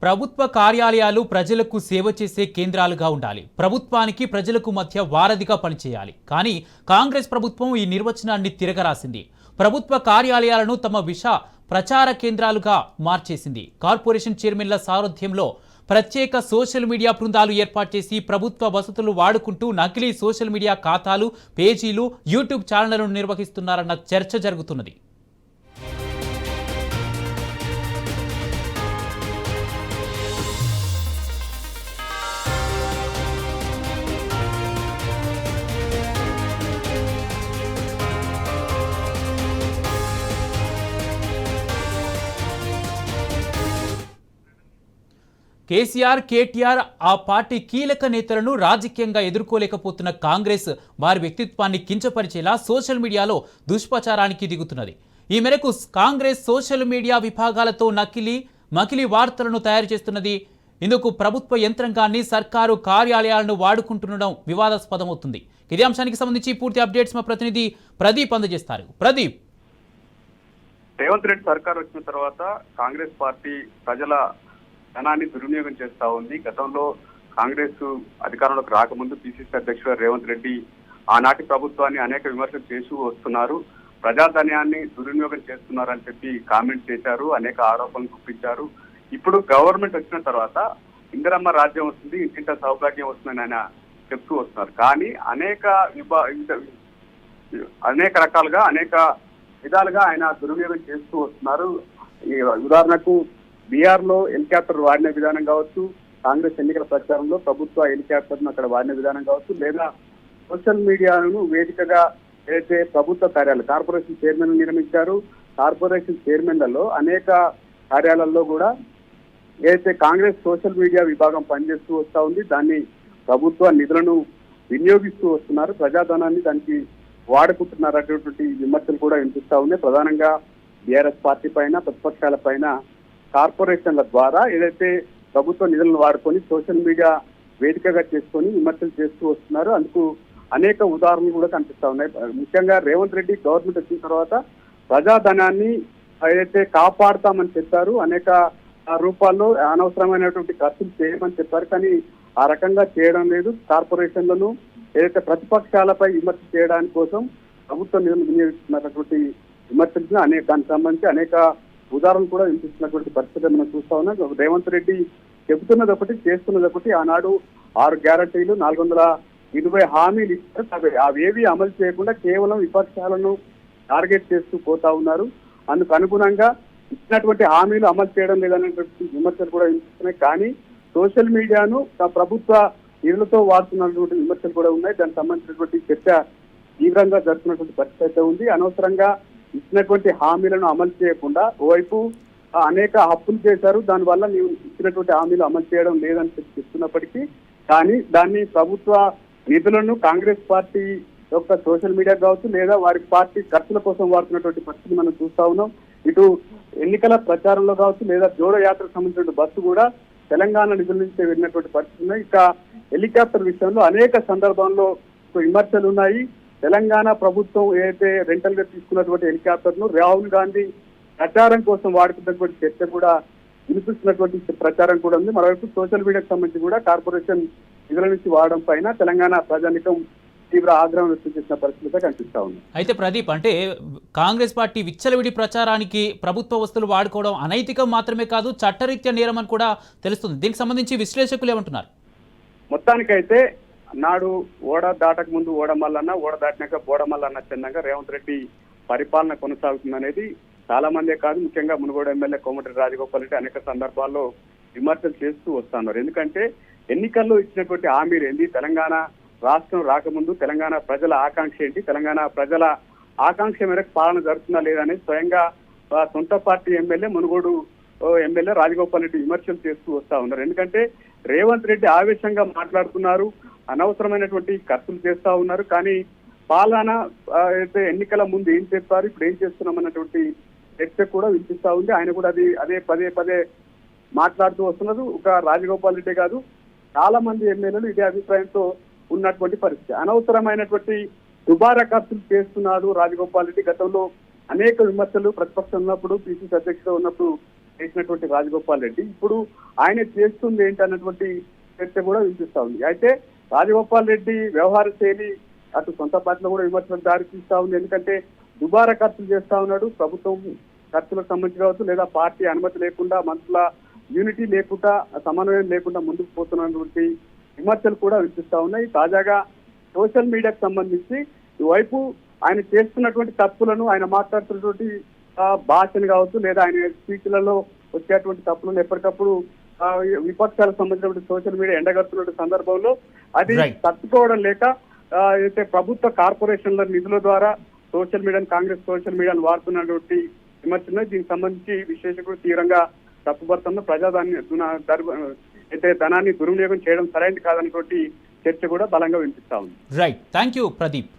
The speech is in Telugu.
ప్రభుత్వ కార్యాలయాలు ప్రజలకు సేవ చేసే కేంద్రాలుగా ఉండాలి. ప్రభుత్వానికి ప్రజలకు మధ్య వారధిగా పనిచేయాలి. కానీ కాంగ్రెస్ ప్రభుత్వం ఈ నిర్వచనాన్ని తిరగరాసింది. ప్రభుత్వ కార్యాలయాలను తమ ప్రచార కేంద్రాలుగా మార్చేసింది. కార్పొరేషన్ చైర్మన్ల సారథ్యంలో ప్రత్యేక సోషల్ మీడియా బృందాలు ఏర్పాటు చేసి ప్రభుత్వ వసతులు వాడుకుంటూ నకిలీ సోషల్ మీడియా ఖాతాలు, పేజీలు, యూట్యూబ్ ఛానళ్లను నిర్వహిస్తున్నారన్న చర్చ జరుగుతున్నది. కేసీఆర్, కేటీఆర్ ఆ పార్టీ కీలక నేతలను రాజకీయంగా ఎదుర్కోలేకపోతున్న కాంగ్రెస్ వారి వ్యక్తిత్వాన్ని కించపరిచేలా సోషల్ మీడియాలో దుష్ప్రచారానికి దిగుతున్నది. ఈ మేరకు కాంగ్రెస్ సోషల్ మీడియా విభాగాలతో మకిలీ వార్తలను తయారు చేస్తున్నది. ఇందుకు ప్రభుత్వ యంత్రాంగాన్ని, సర్కారు కార్యాలయాలను వాడుకుంటుండడం వివాదాస్పదమవుతుంది. ఇదే అంశానికి సంబంధించి పూర్తి అప్డేట్స్ మా ప్రతినిధి ప్రదీప్ అందజేస్తారు. ప్రదీప్, రేవంత్ రెడ్డి సర్కార్ వచ్చిన తర్వాత కాంగ్రెస్ పార్టీ ప్రజల ధనాన్ని దుర్వినియోగం చేస్తా ఉంది. గతంలో కాంగ్రెస్ అధికారంలోకి రాకముందు పిసిసి అధ్యక్షుడు రేవంత్ రెడ్డి ఆనాటి ప్రభుత్వాన్ని అనేక విమర్శలు చేస్తూ వస్తున్నారు. ప్రజాధన్యాన్ని దుర్వినియోగం చేస్తున్నారని చెప్పి కామెంట్ చేశారు, అనేక ఆరోపణలు గుప్పించారు. ఇప్పుడు గవర్నమెంట్ వచ్చిన తర్వాత ఇందిరమ్మ రాజ్యం వస్తుంది, ఇంటింట సౌభాగ్యం వస్తుందని ఆయన చెప్తూ వస్తున్నారు. కానీ అనేక రకాలుగా అనేక విధాలుగా ఆయన దుర్వినియోగం చేస్తూ వస్తున్నారు. ఉదాహరణకు బీహార్ లో హెలికాప్టర్ వాడిన విధానం కావచ్చు, కాంగ్రెస్ ఎన్నికల ప్రచారంలో ప్రభుత్వ హెలికాప్టర్ అక్కడ వాడిన విధానం కావచ్చు, లేదా సోషల్ మీడియాను వేదికగా ఏదైతే ప్రభుత్వ కార్యాలయాలు కార్పొరేషన్ చైర్మన్ నియమించారు. కార్పొరేషన్ చైర్మన్లలో అనేక కార్యాలయాల్లో కూడా ఏదైతే కాంగ్రెస్ సోషల్ మీడియా విభాగం పనిచేస్తూ వస్తా ఉంది. దాన్ని ప్రభుత్వ నిధులను వినియోగిస్తూ వస్తున్నారు, ప్రజాధనాన్ని దానికి వాడుకుంటున్నారు అనేటువంటి విమర్శలు కూడా వినిపిస్తా ఉన్నాయి. ప్రధానంగా బీఆర్ఎస్ పార్టీ పైన, ప్రతిపక్షాల పైన కార్పొరేషన్ల ద్వారా ఏదైతే ప్రభుత్వ నిధులను వాడుకొని సోషల్ మీడియా వేదికగా చేసుకొని విమర్శలు చేస్తూ వస్తున్నారు. అందుకు అనేక ఉదాహరణలు కూడా కనిపిస్తా ఉన్నాయి. ముఖ్యంగా రేవంత్ రెడ్డి గవర్నమెంట్ వచ్చిన తర్వాత ప్రజాధనాన్ని ఏదైతే కాపాడుతామని చెప్పారు, అనేక రూపాల్లో అనవసరమైనటువంటి ఖర్చులు చేయమని చెప్పారు. కానీ ఆ రకంగా చేయడం లేదు. కార్పొరేషన్లను ఏదైతే ప్రతిపక్షాలపై విమర్శ చేయడానికి కోసం ప్రభుత్వ నిధులు వినియోగిస్తున్నటువంటి విమర్శలు దానికి సంబంధించి అనేక ఉదాహరణలు కూడా వినిపిస్తున్నటువంటి పరిస్థితి మనం చూస్తా ఉన్నాం. రేవంత్ రెడ్డి చెబుతున్నది ఒకటి, చేస్తున్నది ఒకటి. ఆనాడు 6 గ్యారంటీలు, 420 హామీలు ఇస్తారు. అవేవి అమలు చేయకుండా కేవలం విపక్షాలను టార్గెట్ చేస్తూ పోతా ఉన్నారు. అందుకు అనుగుణంగా ఇచ్చినటువంటి హామీలు అమలు చేయడం లేదనేటువంటి విమర్శలు కూడా వినిపిస్తున్నాయి. కానీ సోషల్ మీడియాను ప్రభుత్వ నిధులతో వాడుతున్నటువంటి విమర్శలు కూడా ఉన్నాయి. దానికి సంబంధించినటువంటి చర్చ తీవ్రంగా జరుగుతున్నటువంటి పరిస్థితి అయితే ఉంది. అనవసరంగా ఇచ్చినటువంటి హామీలను అమలు చేయకుండా ఓవైపు అనేక అప్పులు చేశారు, దానివల్ల నీవు ఇచ్చినటువంటి హామీలు అమలు చేయడం లేదని చెప్తున్నప్పటికీ కానీ దాన్ని ప్రభుత్వ నిధులను కాంగ్రెస్ పార్టీ యొక్క సోషల్ మీడియా కావచ్చు, లేదా వారి పార్టీ ఖర్చుల కోసం వాడుతున్నటువంటి పరిస్థితి మనం చూస్తా ఉన్నాం. ఇటు ఎన్నికల ప్రచారంలో కావచ్చు, లేదా జోడో యాత్రకు సంబంధించిన బస్సు కూడా తెలంగాణ నిధుల నుంచి వెళ్ళినటువంటి పరిస్థితి ఉన్నాయి. ఇక హెలికాప్టర్ విషయంలో అనేక సందర్భంలో విమర్శలు ఉన్నాయి. తెలంగాణ ప్రభుత్వం ఏదైతే రెంటల్ గా తీసుకున్నటువంటి హెలికాప్టర్ ను రాహుల్ గాంధీ ప్రచారం కోసం వాడుతున్నటువంటి చర్చ కూడా వినిపిస్తున్నటువంటి ప్రచారం కూడా ఉంది. మరోవైపు సోషల్ మీడియాకు సంబంధించి కూడా కార్పొరేషన్ నిధుల నుంచి వాడడం పైన తెలంగాణ ప్రజానికం తీవ్ర ఆగ్రహం వ్యక్తం చేసిన పరిస్థితి కనిపిస్తా ఉంది. అయితే ప్రదీప్, అంటే కాంగ్రెస్ పార్టీ విచ్చలవిడి ప్రచారానికి ప్రభుత్వ వస్తువులు వాడుకోవడం అనైతికం మాత్రమే కాదు, చట్టరీత్యా నేరం అని కూడా తెలుస్తుంది. దీనికి సంబంధించి విశ్లేషకులు ఏమంటున్నారు? మొత్తానికైతే నాడు ఓడ దాటక ముందు ఓడమల్లన్న, ఓడ దాటినాక బోడమల్లన్న చిన్నగా రేవంత్ రెడ్డి పరిపాలన కొనసాగుతుందనేది చాలా మందే కాదు, ముఖ్యంగా మునుగోడు ఎమ్మెల్యే కోమటిరెడ్డి రాజగోపాల్ రెడ్డి అనేక సందర్భాల్లో విమర్శలు చేస్తూ వస్తున్నారు. ఎందుకంటే ఎన్నికల్లో ఇచ్చినటువంటి హామీలు ఏంటి, తెలంగాణ రాష్ట్రం రాకముందు తెలంగాణ ప్రజల ఆకాంక్ష ఏంటి, తెలంగాణ ప్రజల ఆకాంక్ష మేరకు పాలన జరుగుతుందా లేదని స్వయంగా సొంత party MLA Munugode MLA Rajagopal Reddy విమర్శలు చేస్తూ వస్తా ఉన్నారు. ఎందుకంటే రేవంత్ రెడ్డి ఆవేశంగా మాట్లాడుతున్నారు, అనవసరమైనటువంటి ఖర్చులు చేస్తా ఉన్నారు. కానీ పాలన అయితే ఎన్నికల ముందు ఏం చెప్పారు, ఇప్పుడు ఏం చేస్తున్నాం అన్నటువంటి చర్చ కూడా వినిపిస్తా ఉంది. ఆయన కూడా అదే పదే మాట్లాడుతూ వస్తున్నారు. ఒక రాజగోపాల్ రెడ్డి కాదు, చాలా మంది ఎమ్మెల్యేలు ఇదే అభిప్రాయంతో ఉన్నటువంటి పరిస్థితి. అనవసరమైనటువంటి దుబారా ఖర్చులు చేస్తున్నాడు రాజగోపాల్ రెడ్డి. గతంలో అనేక విమర్శలు ప్రతిపక్షం ఉన్నప్పుడు, పిసిసి అధ్యక్షుడు ఉన్నప్పుడు చేసినటువంటి రాజగోపాల్ రెడ్డి ఇప్పుడు ఆయన చేస్తుంది ఏంటి అన్నటువంటి చర్చ కూడా వినిపిస్తా ఉంది. అయితే రాజగోపాల్ రెడ్డి వ్యవహార శైలి అటు సొంత పార్టీలో కూడా విమర్శలకు దారి తీస్తా ఉంది. ఎందుకంటే దుబారా ఖర్చులు చేస్తా ఉన్నాడు. ప్రభుత్వం ఖర్చులకు సంబంధించి కావచ్చు, లేదా పార్టీ అనుమతి లేకుండా మంత్రుల యూనిటీ లేకుండా సమన్వయం లేకుండా ముందుకు పోతున్నటువంటి విమర్శలు కూడా వినిపిస్తా ఉన్నాయి. తాజాగా సోషల్ మీడియాకు సంబంధించి ఇటువైపు ఆయన చేస్తున్నటువంటి తప్పులను, ఆయన మాట్లాడుతున్నటువంటి భాషను కావచ్చు, లేదా ఆయన స్పీచ్లలో వచ్చేటువంటి తప్పులను ఎప్పటికప్పుడు విపక్షాలకు సంబంధించినటువంటి సోషల్ మీడియా ఎండగడుతున్న సందర్భంలో అది Right. తట్టుకోవడం లేక అయితే ప్రభుత్వ కార్పొరేషన్ల నిధుల ద్వారా సోషల్ మీడియాను, కాంగ్రెస్ సోషల్ మీడియాను వాడుతున్నటువంటి విమర్శలు దీనికి సంబంధించి విశ్లేషకులు తీవ్రంగా తప్పుపడుతున్న అయితే ధనాన్ని దుర్వినియోగం చేయడం సరైనది కాదన్నటువంటి చర్చ కూడా బలంగా వినిపిస్తా ఉంది. Right, thank you Pradeep.